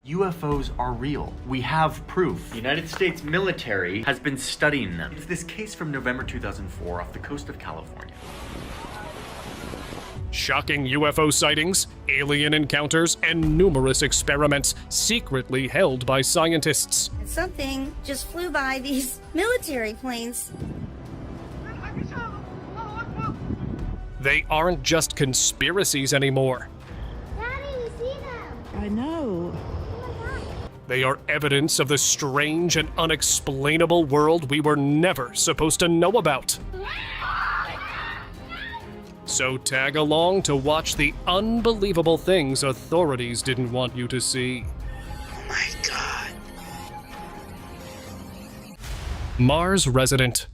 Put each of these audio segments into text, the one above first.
UFOs are real. We have proof. The United States military has been studying them. It's this case from November 2004 off the coast of California. Shocking UFO sightings, alien encounters, and numerous experiments secretly held by scientists. Something just flew by these military planes. They aren't just conspiracies anymore. Daddy, you see them? I know. They are evidence of the strange and unexplainable world we were never supposed to know about. So tag along to watch the unbelievable things authorities didn't want you to see. Oh my God. Mars resident.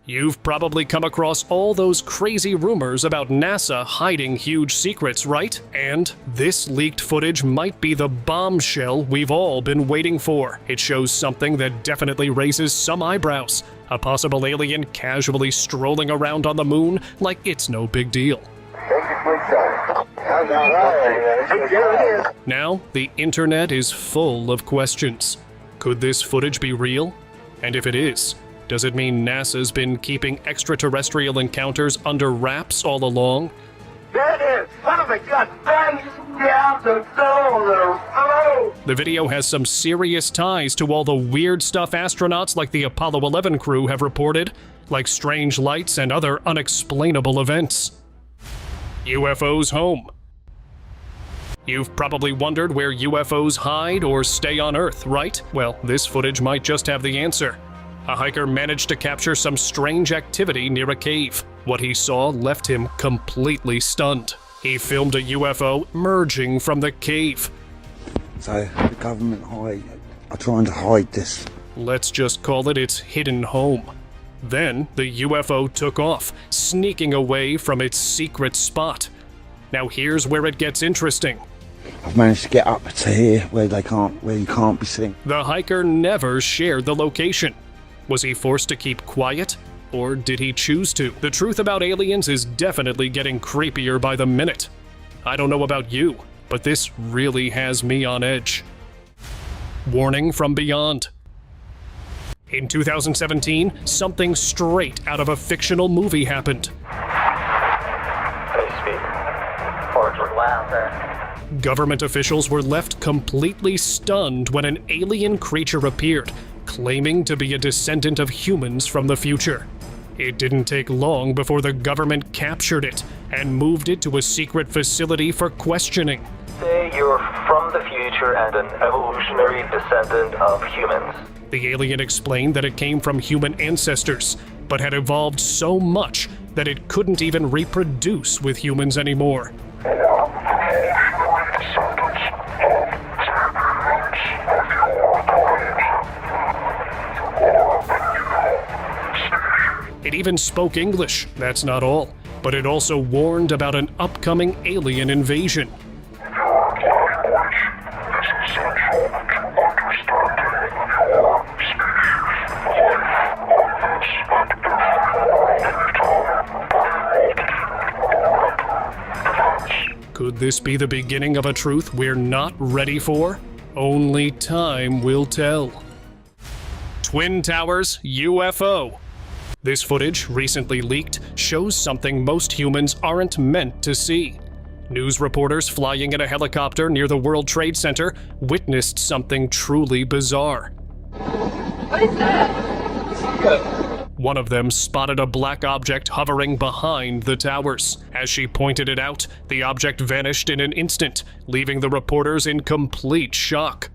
You've probably come across all those crazy rumors about NASA hiding huge secrets, right? And this leaked footage might be the bombshell we've all been waiting for. It shows something that definitely raises some eyebrows. A possible alien casually strolling around on the moon like it's no big deal. Now, the internet is full of questions. Could this footage be real? And if it is, does it mean NASA's been keeping extraterrestrial encounters under wraps all along? The video has some serious ties to all the weird stuff astronauts like the Apollo 11 crew have reported, like strange lights and other unexplainable events. UFOs home. You've probably wondered where UFOs hide or stay on Earth, right? Well, this footage might just have the answer. A hiker managed to capture some strange activity near a cave. What he saw left him completely stunned. He filmed a UFO emerging from the cave. So the government are trying to hide this. Let's just call it its hidden home. Then the UFO took off, sneaking away from its secret spot. Now here's where it gets interesting. I've managed to get up to here where you can't be seen. The hiker never shared the location. Was he forced to keep quiet, or did he choose to? The truth about aliens is definitely getting creepier by the minute. I don't know about you, but this really has me on edge. Warning from beyond. In 2017, something straight out of a fictional movie happened. Government officials were left completely stunned when an alien creature appeared, claiming to be a descendant of humans from the future. It didn't take long before the government captured it and moved it to a secret facility for questioning. Say you're from the future and an evolutionary descendant of humans. The alien explained that it came from human ancestors, but had evolved so much that it couldn't even reproduce with humans anymore. It even spoke English, that's not all, but it also warned about an upcoming alien invasion. Could this be the beginning of a truth we're not ready for? Only time will tell. Twin Towers UFO. This footage, recently leaked, shows something most humans aren't meant to see. News reporters flying in a helicopter near the World Trade Center witnessed something truly bizarre. What is that? One of them spotted a black object hovering behind the towers. As she pointed it out, the object vanished in an instant, leaving the reporters in complete shock.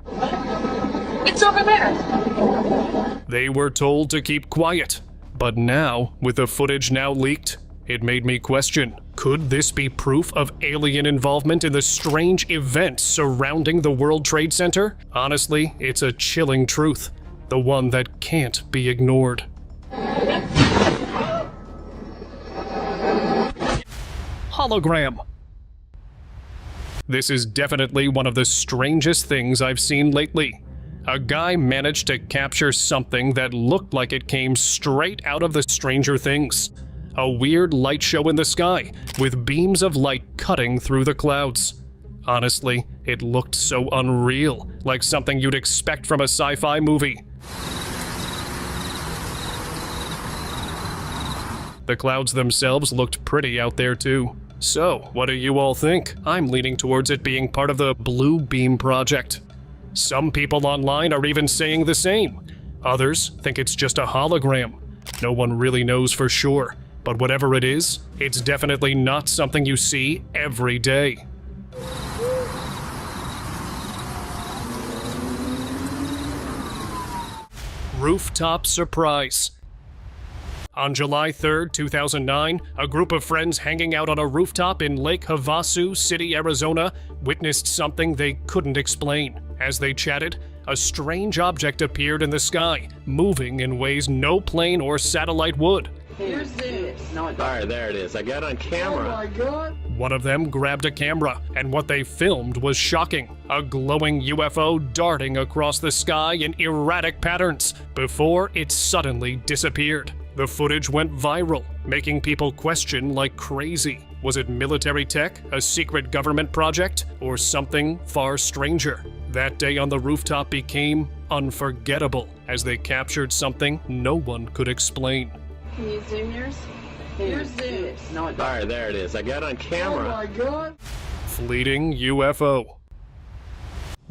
It's over there! They were told to keep quiet. But now, with the footage now leaked, it made me question, could this be proof of alien involvement in the strange events surrounding the World Trade Center? Honestly, it's a chilling truth, the one that can't be ignored. Hologram. This is definitely one of the strangest things I've seen lately. A guy managed to capture something that looked like it came straight out of the Stranger Things. A weird light show in the sky, with beams of light cutting through the clouds. Honestly, it looked so unreal, like something you'd expect from a sci-fi movie. The clouds themselves looked pretty out there too. So, what do you all think? I'm leaning towards it being part of the Blue Beam Project. Some people online are even saying the same. Others think it's just a hologram. No one really knows for sure, but whatever it is, it's definitely not something you see every day. Rooftop surprise. On July 3rd, 2009, a group of friends hanging out on a rooftop in Lake Havasu City, Arizona, witnessed something they couldn't explain. As they chatted, a strange object appeared in the sky, moving in ways no plane or satellite would. Here's this. Alright, there it is. I got it on camera. Oh my god. One of them grabbed a camera, and what they filmed was shocking. A glowing UFO darting across the sky in erratic patterns before it suddenly disappeared. The footage went viral, making people question like crazy. Was it military tech, a secret government project, or something far stranger? That day on the rooftop became unforgettable as they captured something no one could explain. Can you zoom yours? Here's this. Alright, there it is. I got it on camera. Oh my god. Fleeting UFO.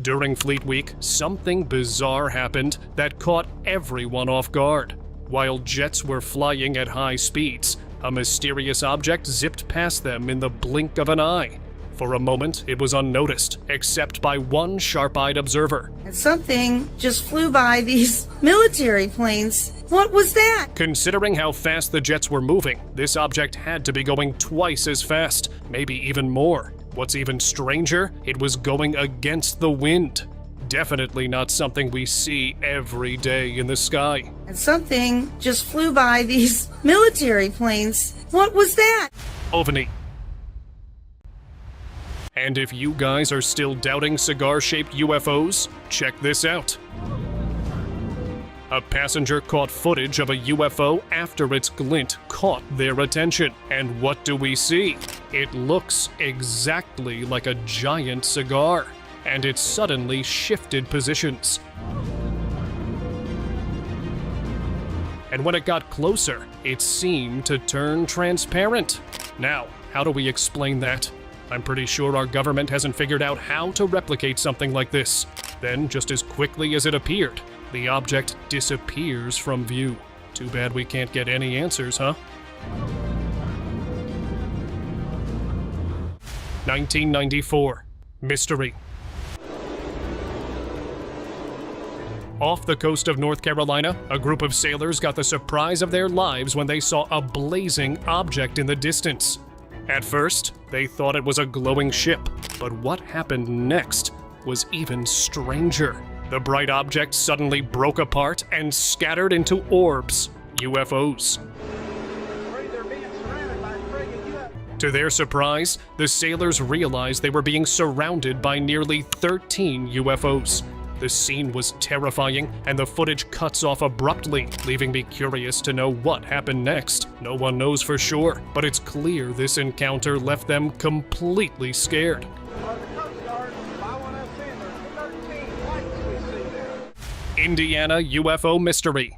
During Fleet Week, something bizarre happened that caught everyone off guard. While jets were flying at high speeds, a mysterious object zipped past them in the blink of an eye. For a moment, it was unnoticed, except by one sharp-eyed observer. And something just flew by these military planes. What was that? Considering how fast the jets were moving, this object had to be going twice as fast, maybe even more. What's even stranger, it was going against the wind. Definitely not something we see every day in the sky. And something just flew by these military planes. What was that? OVNI. And if you guys are still doubting cigar-shaped UFOs, check this out. A passenger caught footage of a UFO after its glint caught their attention. And what do we see? It looks exactly like a giant cigar, and it suddenly shifted positions. And when it got closer, it seemed to turn transparent. Now, how do we explain that? I'm pretty sure our government hasn't figured out how to replicate something like this. Then, just as quickly as it appeared, the object disappears from view. Too bad we can't get any answers, huh? 1994. Mystery. Off the coast of North Carolina, a group of sailors got the surprise of their lives when they saw a blazing object in the distance. At first, they thought it was a glowing ship, but what happened next was even stranger. The bright object suddenly broke apart and scattered into orbs, UFOs. To their surprise, the sailors realized they were being surrounded by nearly 13 UFOs. The scene was terrifying, and the footage cuts off abruptly, leaving me curious to know what happened next. No one knows for sure, but it's clear this encounter left them completely scared. Indiana UFO mystery.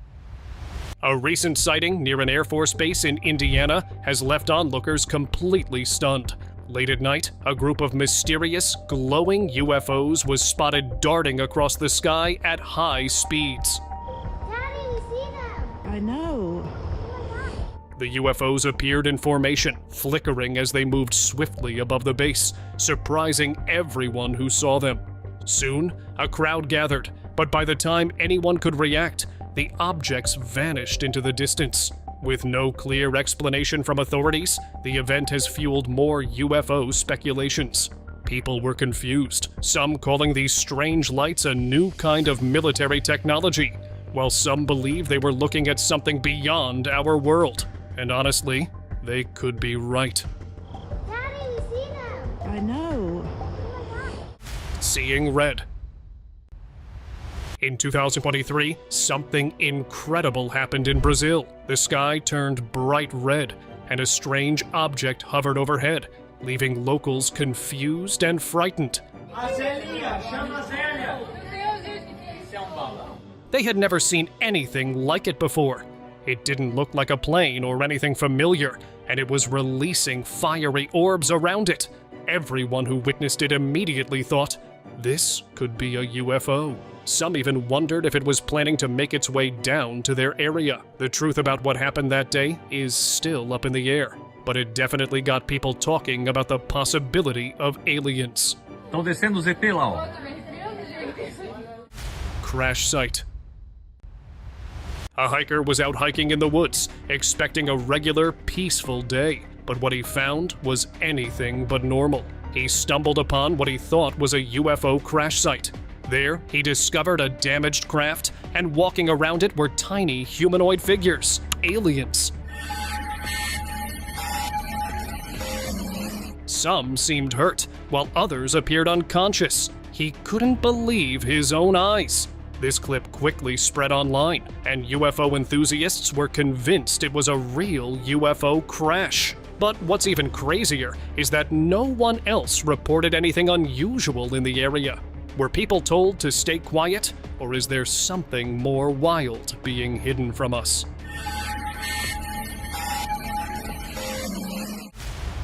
A recent sighting near an Air Force base in Indiana has left onlookers completely stunned. Late at night, a group of mysterious, glowing UFOs was spotted darting across the sky at high speeds. Daddy, we see them. I know. The UFOs appeared in formation, flickering as they moved swiftly above the base, surprising everyone who saw them. Soon, a crowd gathered, but by the time anyone could react, the objects vanished into the distance. With no clear explanation from authorities, the event has fueled more UFO speculations. People were confused, some calling these strange lights a new kind of military technology, while some believe they were looking at something beyond our world. And honestly, they could be right. Daddy, we see them. I know. Oh my God. Seeing red. In 2023, something incredible happened in Brazil. The sky turned bright red, and a strange object hovered overhead. leaving locals confused and frightened. They had never seen anything like it before. It didn't look like a plane or anything familiar, and it was releasing fiery orbs around it. Everyone who witnessed it immediately thought, this could be a UFO. Some even wondered if it was planning to make its way down to their area. The truth about what happened that day is still up in the air, but it definitely got people talking about the possibility of aliens. Crash site. A hiker was out hiking in the woods, expecting a regular, peaceful day, but what he found was anything but normal. He stumbled upon what he thought was a UFO crash site. There, he discovered a damaged craft, and walking around it were tiny humanoid figures, aliens. Some seemed hurt, while others appeared unconscious. He couldn't believe his own eyes. This clip quickly spread online, and UFO enthusiasts were convinced it was a real UFO crash. But what's even crazier is that no one else reported anything unusual in the area. Were people told to stay quiet, or is there something more wild being hidden from us?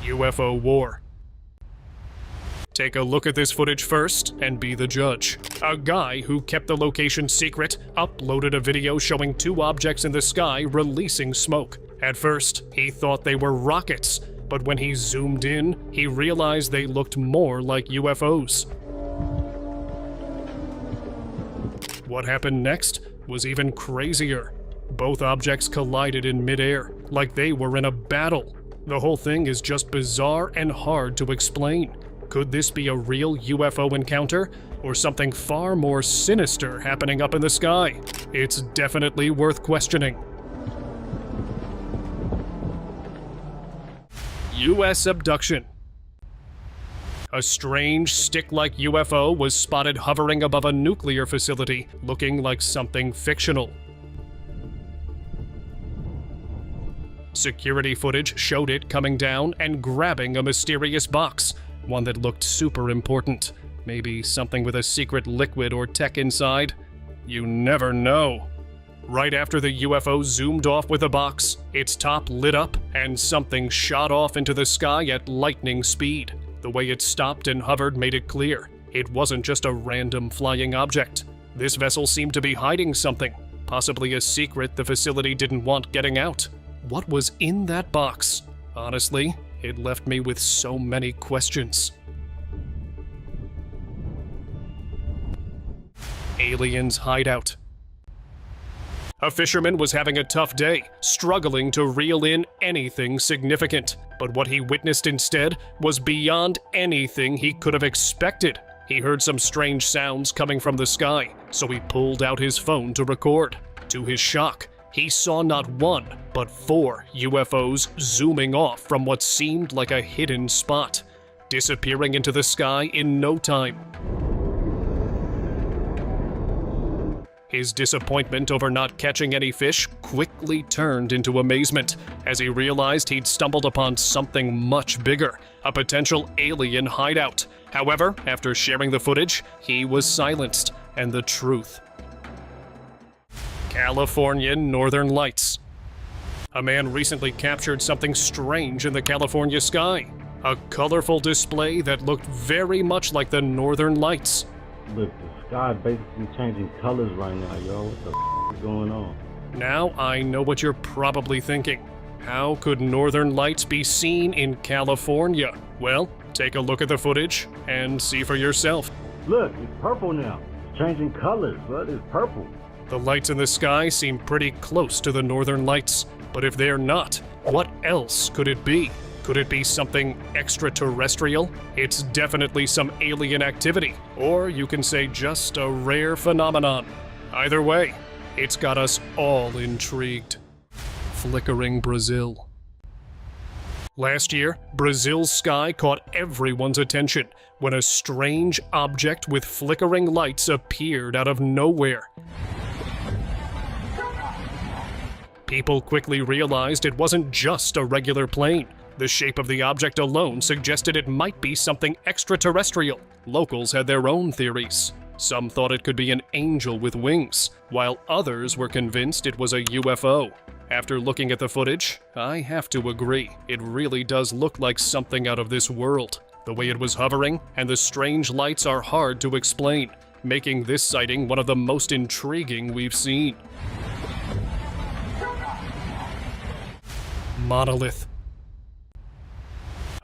UFO war. Take a look at this footage first and be the judge. A guy who kept the location secret uploaded a video showing two objects in the sky releasing smoke. At first, he thought they were rockets, but when he zoomed in, he realized they looked more like UFOs. What happened next was even crazier. Both objects collided in midair, like they were in a battle. The whole thing is just bizarre and hard to explain. Could this be a real UFO encounter, or something far more sinister happening up in the sky? It's definitely worth questioning. U.S. abduction. A strange, stick-like UFO was spotted hovering above a nuclear facility, looking like something fictional. Security footage showed it coming down and grabbing a mysterious box, one that looked super important. Maybe something with a secret liquid or tech inside? You never know. Right after the UFO zoomed off with the box, its top lit up and something shot off into the sky at lightning speed. The way it stopped and hovered made it clear. It wasn't just a random flying object. This vessel seemed to be hiding something, possibly a secret the facility didn't want getting out. What was in that box? Honestly, it left me with so many questions. Aliens hideout. A fisherman was having a tough day, struggling to reel in anything significant. But what he witnessed instead was beyond anything he could have expected. He heard some strange sounds coming from the sky, so he pulled out his phone to record. To his shock, he saw not one, but 4 UFOs zooming off from what seemed like a hidden spot, disappearing into the sky in no time. His disappointment over not catching any fish quickly turned into amazement as he realized he'd stumbled upon something much bigger, a potential alien hideout. However, after sharing the footage, he was silenced, and the truth. California Northern Lights. A man recently captured something strange in the California sky. A colorful display that looked very much like the Northern Lights. Look, the sky basically changing colors right now, yo. What the is going on? Now I know what you're probably thinking. How could Northern Lights be seen in California? Well, take a look at the footage and see for yourself. Look, it's purple now. It's changing colors, but it's purple. The lights in the sky seem pretty close to the Northern Lights, but if they're not, what else could it be? Could it be something extraterrestrial? It's definitely some alien activity, or you can say just a rare phenomenon. Either way, it's got us all intrigued. Flickering Brazil. Last year, Brazil's sky caught everyone's attention when a strange object with flickering lights appeared out of nowhere. People quickly realized it wasn't just a regular plane. The shape of the object alone suggested it might be something extraterrestrial. Locals had their own theories. Some thought it could be an angel with wings, while others were convinced it was a UFO. After looking at the footage, I have to agree, it really does look like something out of this world. The way it was hovering and the strange lights are hard to explain, making this sighting one of the most intriguing we've seen. Monolith.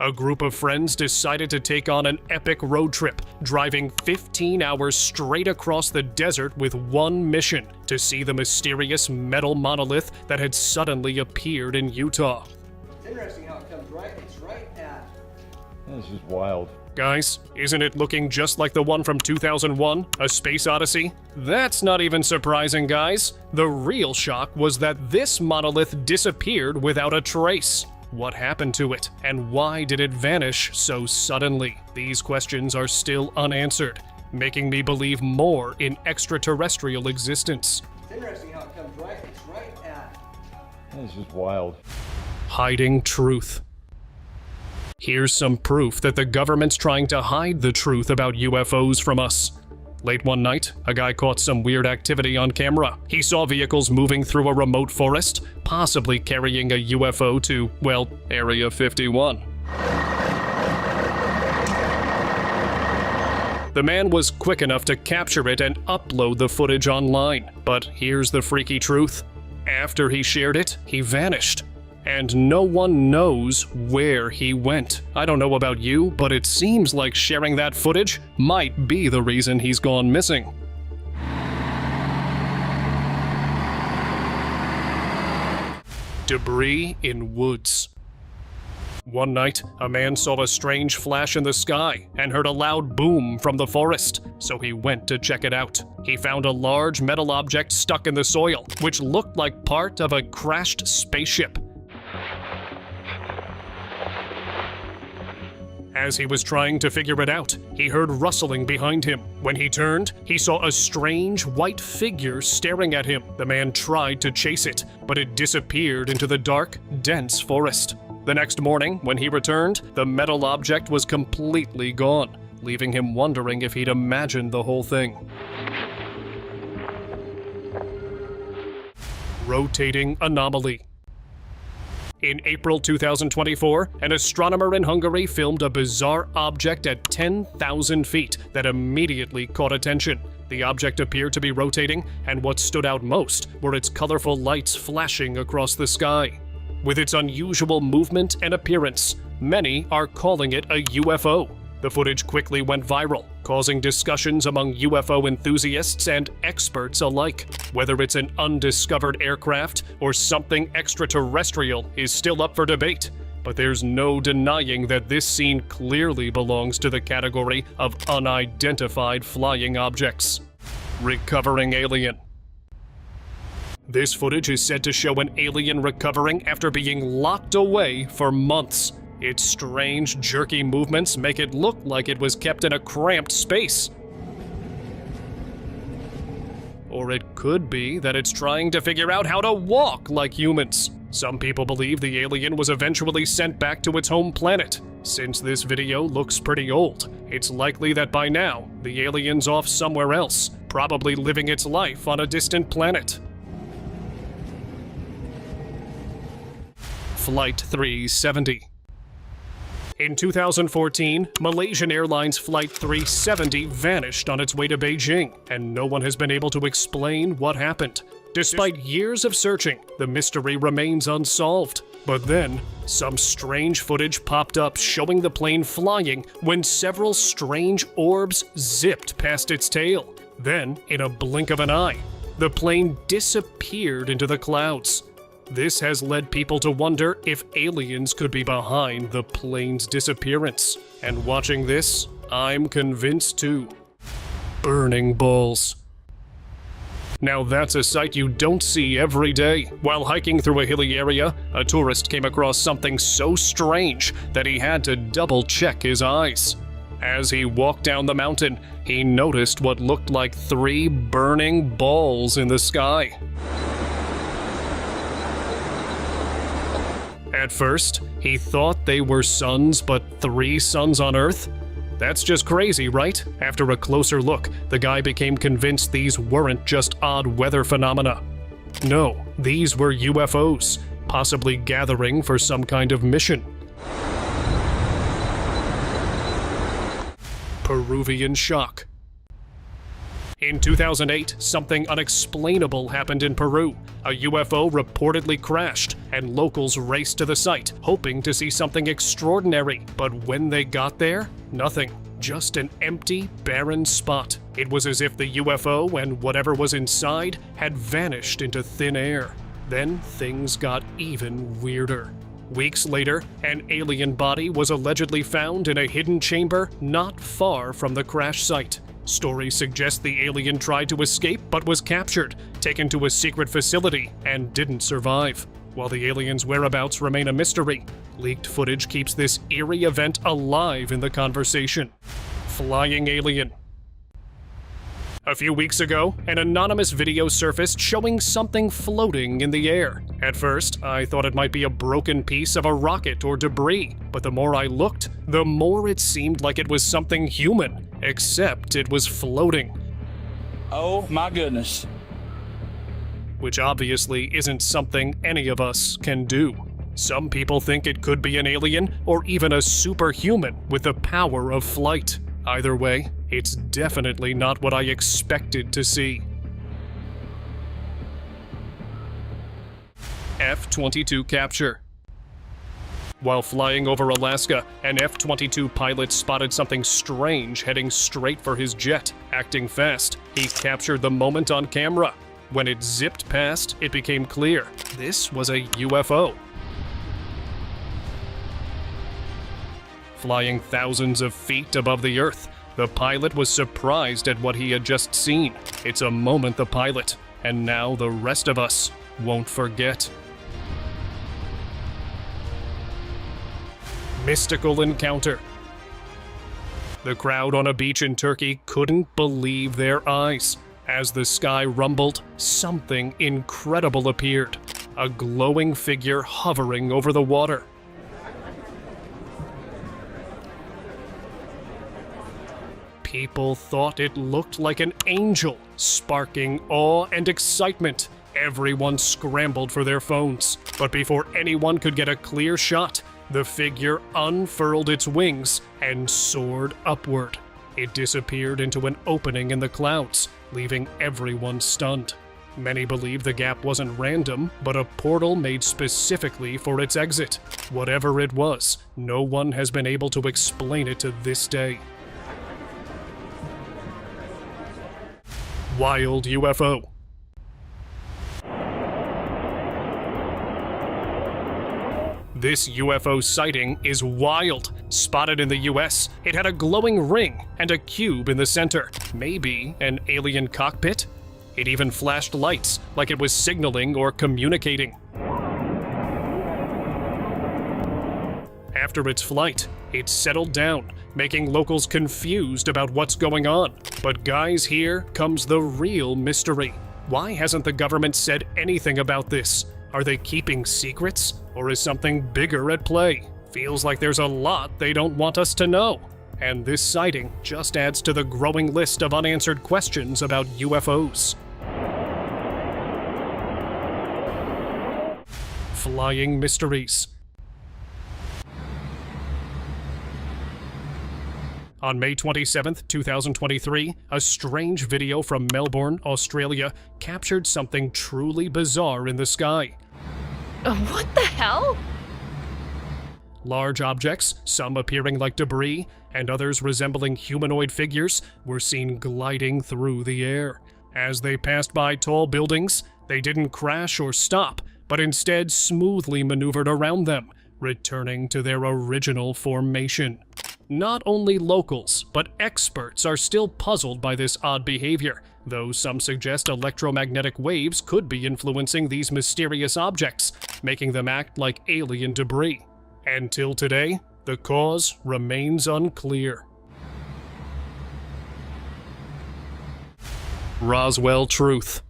A group of friends decided to take on an epic road trip, driving 15 hours straight across the desert with one mission: to see the mysterious metal monolith that had suddenly appeared in Utah. It's interesting how it comes right. It's right at. This is wild. Guys, isn't it looking just like the one from 2001, A Space Odyssey? That's not even surprising, guys. The real shock was that this monolith disappeared without a trace. What happened to it, and why did it vanish so suddenly? These questions are still unanswered, making me believe more in extraterrestrial existence. It's interesting how it comes right. It's right at. This is wild. Hiding truth. Here's some proof that the government's trying to hide the truth about UFOs from us. Late one night, a guy caught some weird activity on camera. He saw vehicles moving through a remote forest, possibly carrying a UFO to, well, Area 51. The man was quick enough to capture it and upload the footage online. But here's the freaky truth. After he shared it, he vanished. And no one knows where he went. I don't know about you, but it seems like sharing that footage might be the reason he's gone missing. Debris in woods. One night, a man saw a strange flash in the sky and heard a loud boom from the forest, so he went to check it out. He found a large metal object stuck in the soil, which looked like part of a crashed spaceship. As he was trying to figure it out, he heard rustling behind him. When he turned, he saw a strange white figure staring at him. The man tried to chase it, but it disappeared into the dark, dense forest. The next morning, when he returned, the metal object was completely gone, leaving him wondering if he'd imagined the whole thing. Rotating anomaly. In April 2024, an astronomer in Hungary filmed a bizarre object at 10,000 feet that immediately caught attention. The object appeared to be rotating, and what stood out most were its colorful lights flashing across the sky. With its unusual movement and appearance, many are calling it a UFO. The footage quickly went viral, causing discussions among UFO enthusiasts and experts alike. Whether it's an undiscovered aircraft or something extraterrestrial is still up for debate, but there's no denying that this scene clearly belongs to the category of unidentified flying objects. Recovering alien. This footage is said to show an alien recovering after being locked away for months. Its strange, jerky movements make it look like it was kept in a cramped space. Or it could be that it's trying to figure out how to walk like humans. Some people believe the alien was eventually sent back to its home planet. Since this video looks pretty old, it's likely that by now, the alien's off somewhere else, probably living its life on a distant planet. Flight 370. In 2014, Malaysian Airlines Flight 370 vanished on its way to Beijing, and no one has been able to explain what happened. Despite years of searching, the mystery remains unsolved. But then, some strange footage popped up showing the plane flying when several strange orbs zipped past its tail. Then, in a blink of an eye, the plane disappeared into the clouds. This has led people to wonder if aliens could be behind the plane's disappearance. And watching this, I'm convinced too. Burning balls. Now that's a sight you don't see every day. While hiking through a hilly area, a tourist came across something so strange that he had to double-check his eyes. As he walked down the mountain, he noticed what looked like 3 burning balls in the sky. At first, he thought they were suns, but 3 suns on Earth? That's just crazy, right? After a closer look, the guy became convinced these weren't just odd weather phenomena. No, these were UFOs, possibly gathering for some kind of mission. Peruvian shock. In 2008, something unexplainable happened in Peru. A UFO reportedly crashed, and locals raced to the site, hoping to see something extraordinary. But when they got there, nothing. Just an empty, barren spot. It was as if the UFO and whatever was inside had vanished into thin air. Then things got even weirder. Weeks later, an alien body was allegedly found in a hidden chamber not far from the crash site. Stories suggest the alien tried to escape but was captured, taken to a secret facility, and didn't survive. While the alien's whereabouts remain a mystery, leaked footage keeps this eerie event alive in the conversation. Flying alien. A few weeks ago, an anonymous video surfaced showing something floating in the air. At first, I thought it might be a broken piece of a rocket or debris, but the more I looked, the more it seemed like it was something human, except it was floating. Oh my goodness. Which obviously isn't something any of us can do. Some people think it could be an alien or even a superhuman with the power of flight. Either way, it's definitely not what I expected to see. F-22 capture. While flying over Alaska, an F-22 pilot spotted something strange heading straight for his jet. Acting fast, he captured the moment on camera. When it zipped past, it became clear this was a UFO. Flying thousands of feet above the Earth, the pilot was surprised at what he had just seen. It's a moment the pilot, and now the rest of us, won't forget. Mystical encounter. The crowd on a beach in Turkey couldn't believe their eyes. As the sky rumbled, something incredible appeared. A glowing figure hovering over the water. People thought it looked like an angel, sparking awe and excitement. Everyone scrambled for their phones. But before anyone could get a clear shot, the figure unfurled its wings and soared upward. It disappeared into an opening in the clouds, leaving everyone stunned. Many believe the gap wasn't random, but a portal made specifically for its exit. Whatever it was, no one has been able to explain it to this day. Wild UFO. This UFO sighting is wild. Spotted in the US, it had a glowing ring and a cube in the center. Maybe an alien cockpit? It even flashed lights, like it was signaling or communicating. After its flight, it settled down, making locals confused about what's going on. But guys, here comes the real mystery. Why hasn't the government said anything about this? Are they keeping secrets? Or is something bigger at play? Feels like there's a lot they don't want us to know. And this sighting just adds to the growing list of unanswered questions about UFOs. Flying mysteries. On May 27, 2023, a strange video from Melbourne, Australia, captured something truly bizarre in the sky. What the hell? Large objects, some appearing like debris, and others resembling humanoid figures, were seen gliding through the air. As they passed by tall buildings, they didn't crash or stop, but instead smoothly maneuvered around them, returning to their original formation. Not only locals, but experts are still puzzled by this odd behavior, though some suggest electromagnetic waves could be influencing these mysterious objects, making them act like alien debris. Until today, the cause remains unclear. Roswell truth.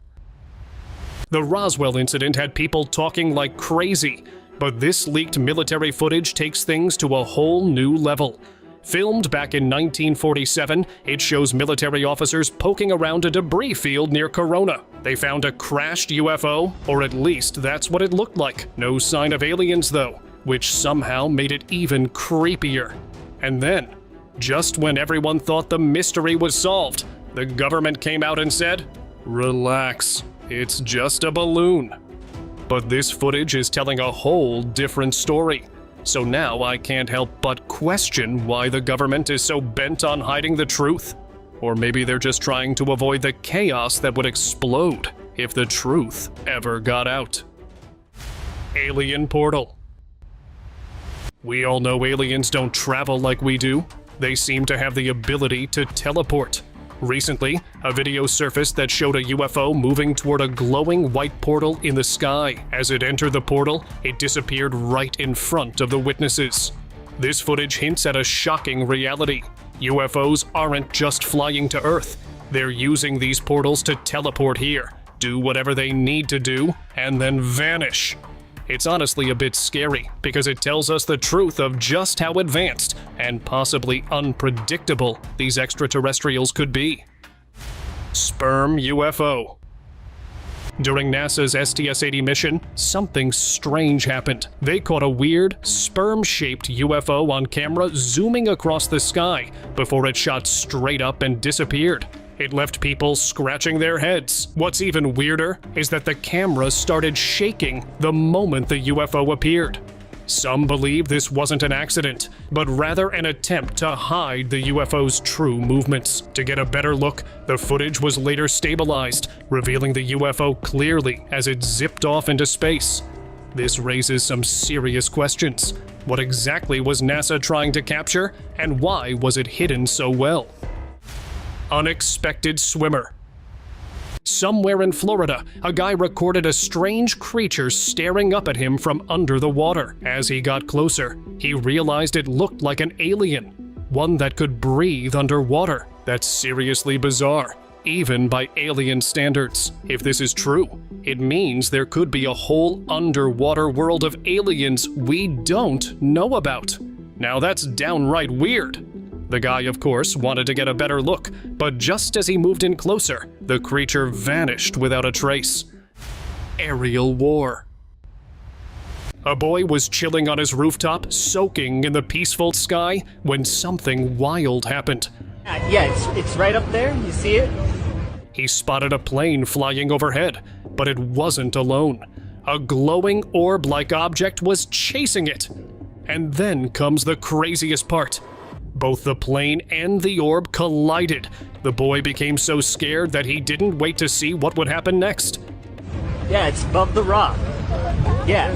The Roswell incident had people talking like crazy. But this leaked military footage takes things to a whole new level. Filmed back in 1947, it shows military officers poking around a debris field near Corona. They found a crashed UFO, or at least that's what it looked like. No sign of aliens though, which somehow made it even creepier. And then, just when everyone thought the mystery was solved, the government came out and said, "Relax, it's just a balloon." But this footage is telling a whole different story. So now I can't help but question why the government is so bent on hiding the truth. Or maybe they're just trying to avoid the chaos that would explode if the truth ever got out. Alien portal. We all know aliens don't travel like we do. They seem to have the ability to teleport. Recently, a video surfaced that showed a UFO moving toward a glowing white portal in the sky. As it entered the portal, it disappeared right in front of the witnesses. This footage hints at a shocking reality. UFOs aren't just flying to Earth. They're using these portals to teleport here, do whatever they need to do, and then vanish. It's honestly a bit scary because it tells us the truth of just how advanced and possibly unpredictable these extraterrestrials could be. Sperm UFO. During NASA's STS-80 mission, something strange happened. They caught a weird, sperm-shaped UFO on camera zooming across the sky before it shot straight up and disappeared. It left people scratching their heads. What's even weirder is that the camera started shaking the moment the UFO appeared. Some believe this wasn't an accident, but rather an attempt to hide the UFO's true movements. To get a better look, the footage was later stabilized, revealing the UFO clearly as it zipped off into space. This raises some serious questions. What exactly was NASA trying to capture, and why was it hidden so well? Unexpected swimmer. Somewhere in Florida, a guy recorded a strange creature staring up at him from under the water. As he got closer, he realized it looked like an alien, one that could breathe underwater. That's seriously bizarre, even by alien standards. If this is true, it means there could be a whole underwater world of aliens we don't know about. Now that's downright weird. The guy, of course, wanted to get a better look, but just as he moved in closer, the creature vanished without a trace. Aerial war. A boy was chilling on his rooftop, soaking in the peaceful sky, when something wild happened. Yeah, it's right up there. You see it? He spotted a plane flying overhead, but it wasn't alone. A glowing orb-like object was chasing it. And then comes the craziest part. Both the plane and the orb collided. The boy became so scared that he didn't wait to see what would happen next. Yeah, it's above the rock. Yeah.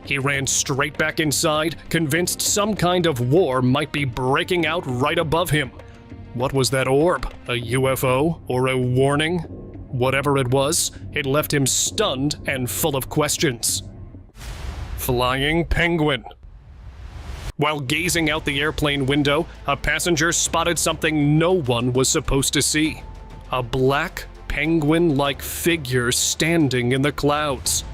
He ran straight back inside, convinced some kind of war might be breaking out right above him. What was that orb? A UFO or a warning? Whatever it was, it left him stunned and full of questions. Flying penguin. While gazing out the airplane window, a passenger spotted something no one was supposed to see. A black, penguin-like figure standing in the clouds.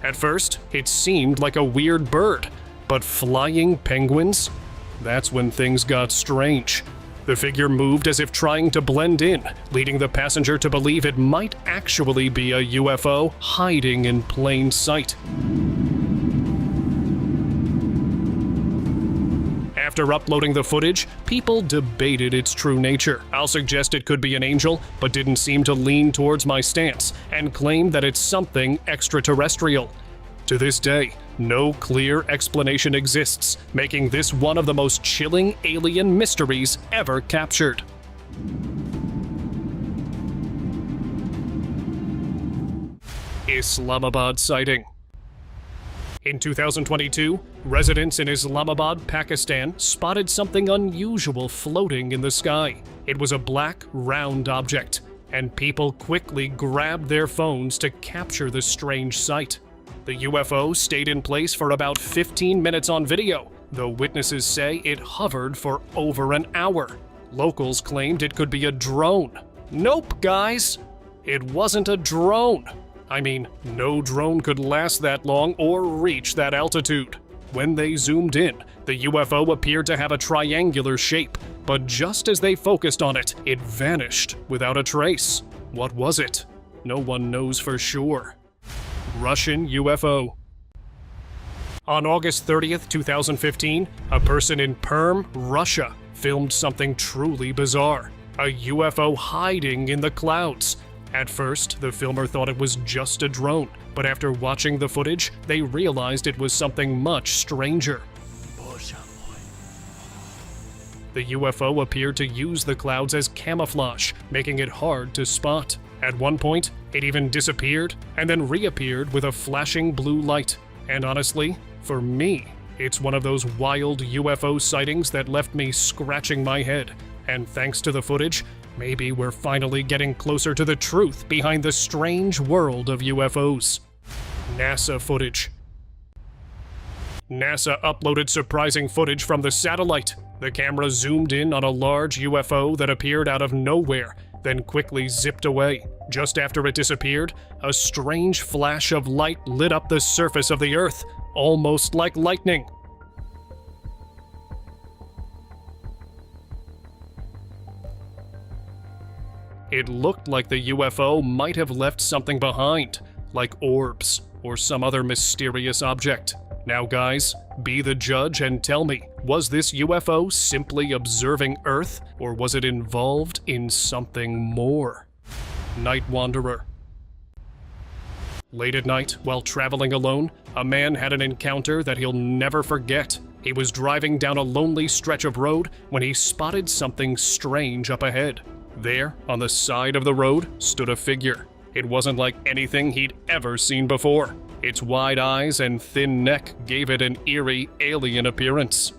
At first, it seemed like a weird bird, but flying penguins? That's when things got strange. The figure moved as if trying to blend in, leading the passenger to believe it might actually be a UFO hiding in plain sight. After uploading the footage, people debated its true nature. I'll suggest it could be an angel, but didn't seem to lean towards my stance, and claimed that it's something extraterrestrial. To this day, no clear explanation exists, making this one of the most chilling alien mysteries ever captured. Islamabad sighting. In 2022, residents in Islamabad, Pakistan, spotted something unusual floating in the sky. It was a black, round object, and people quickly grabbed their phones to capture the strange sight. The UFO stayed in place for about 15 minutes on video, though witnesses say it hovered for over an hour. Locals claimed it could be a drone. Nope, guys! It wasn't a drone. I mean, no drone could last that long or reach that altitude. When they zoomed in, the UFO appeared to have a triangular shape, but just as they focused on it, it vanished without a trace. What was it? No one knows for sure. Russian UFO. On August 30th, 2015, a person in Perm, Russia, filmed something truly bizarre. A UFO hiding in the clouds. At first, the filmer thought it was just a drone, but after watching the footage, they realized it was something much stranger. The UFO appeared to use the clouds as camouflage, making it hard to spot. At one point, it even disappeared and then reappeared with a flashing blue light. And honestly, for me, it's one of those wild UFO sightings that left me scratching my head. And thanks to the footage, maybe we're finally getting closer to the truth behind the strange world of UFOs. NASA footage. NASA uploaded surprising footage from the satellite. The camera zoomed in on a large UFO that appeared out of nowhere, then quickly zipped away. Just after it disappeared, a strange flash of light lit up the surface of the Earth, almost like lightning. It looked like the UFO might have left something behind, like orbs or some other mysterious object. Now guys, be the judge and tell me, was this UFO simply observing Earth, or was it involved in something more? Night Wanderer. Late at night, while traveling alone, a man had an encounter that he'll never forget. He was driving down a lonely stretch of road when he spotted something strange up ahead. There, on the side of the road, stood a figure. It wasn't like anything he'd ever seen before. Its wide eyes and thin neck gave it an eerie, alien appearance.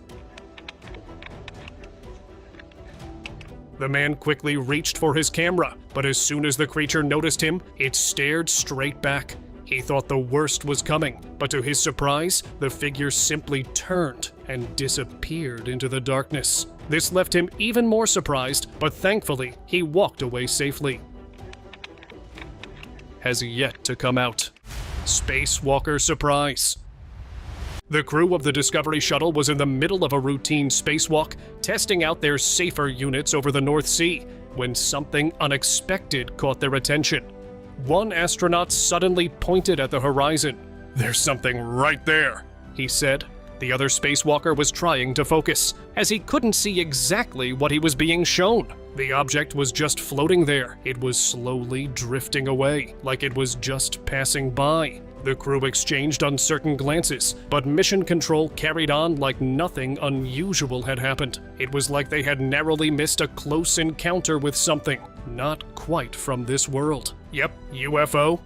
The man quickly reached for his camera, but as soon as the creature noticed him, it stared straight back. He thought the worst was coming, but to his surprise, the figure simply turned and disappeared into the darkness. This left him even more surprised, but thankfully, he walked away safely. Has yet to come out. Spacewalker surprise. The crew of the Discovery shuttle was in the middle of a routine spacewalk, testing out their safer units over the North Sea, when something unexpected caught their attention. One astronaut suddenly pointed at the horizon. "There's something right there," he said. The other spacewalker was trying to focus, as he couldn't see exactly what he was being shown. The object was just floating there. It was slowly drifting away, like it was just passing by. The crew exchanged uncertain glances, but Mission Control carried on like nothing unusual had happened. It was like they had narrowly missed a close encounter with something, not quite from this world. Yep, UFO.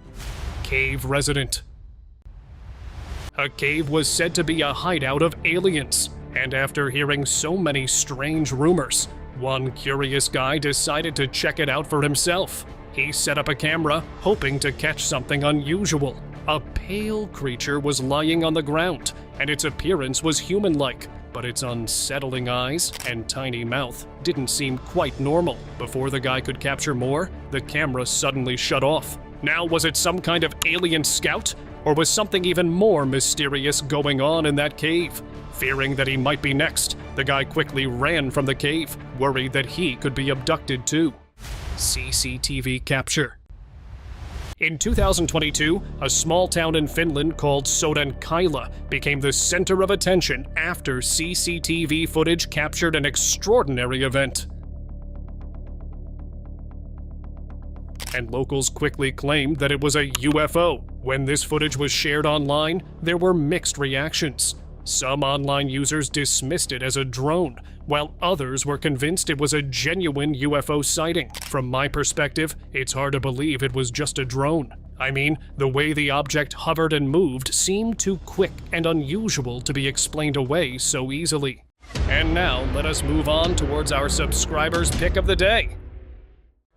Cave resident. A cave was said to be a hideout of aliens, and after hearing so many strange rumors, one curious guy decided to check it out for himself. He set up a camera, hoping to catch something unusual. A pale creature was lying on the ground, and its appearance was human-like, but its unsettling eyes and tiny mouth didn't seem quite normal. Before the guy could capture more, the camera suddenly shut off. Now, was it some kind of alien scout? Or was something even more mysterious going on in that cave? Fearing that he might be next, the guy quickly ran from the cave, worried that he could be abducted too. CCTV capture. In 2022, a small town in Finland called Sodankyla became the center of attention after CCTV footage captured an extraordinary event. And locals quickly claimed that it was a UFO. When this footage was shared online, there were mixed reactions. Some online users dismissed it as a drone, while others were convinced it was a genuine UFO sighting. From my perspective, it's hard to believe it was just a drone. I mean, the way the object hovered and moved seemed too quick and unusual to be explained away so easily. And now, let us move on towards our subscribers' pick of the day.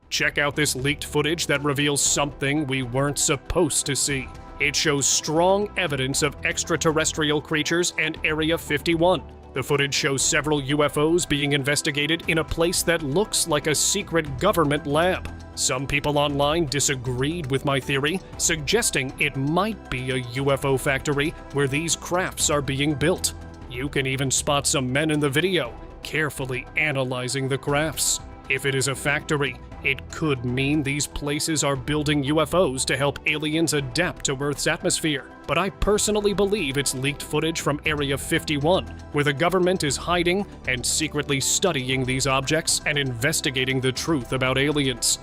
Check out this leaked footage that reveals something we weren't supposed to see. It shows strong evidence of extraterrestrial creatures and Area 51. The footage shows several UFOs being investigated in a place that looks like a secret government lab. Some people online disagreed with my theory, suggesting it might be a UFO factory where these crafts are being built. You can even spot some men in the video, carefully analyzing the crafts. If it is a factory, it could mean these places are building UFOs to help aliens adapt to Earth's atmosphere. But I personally believe it's leaked footage from Area 51, where the government is hiding and secretly studying these objects and investigating the truth about aliens.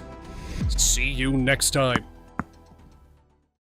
See you next time.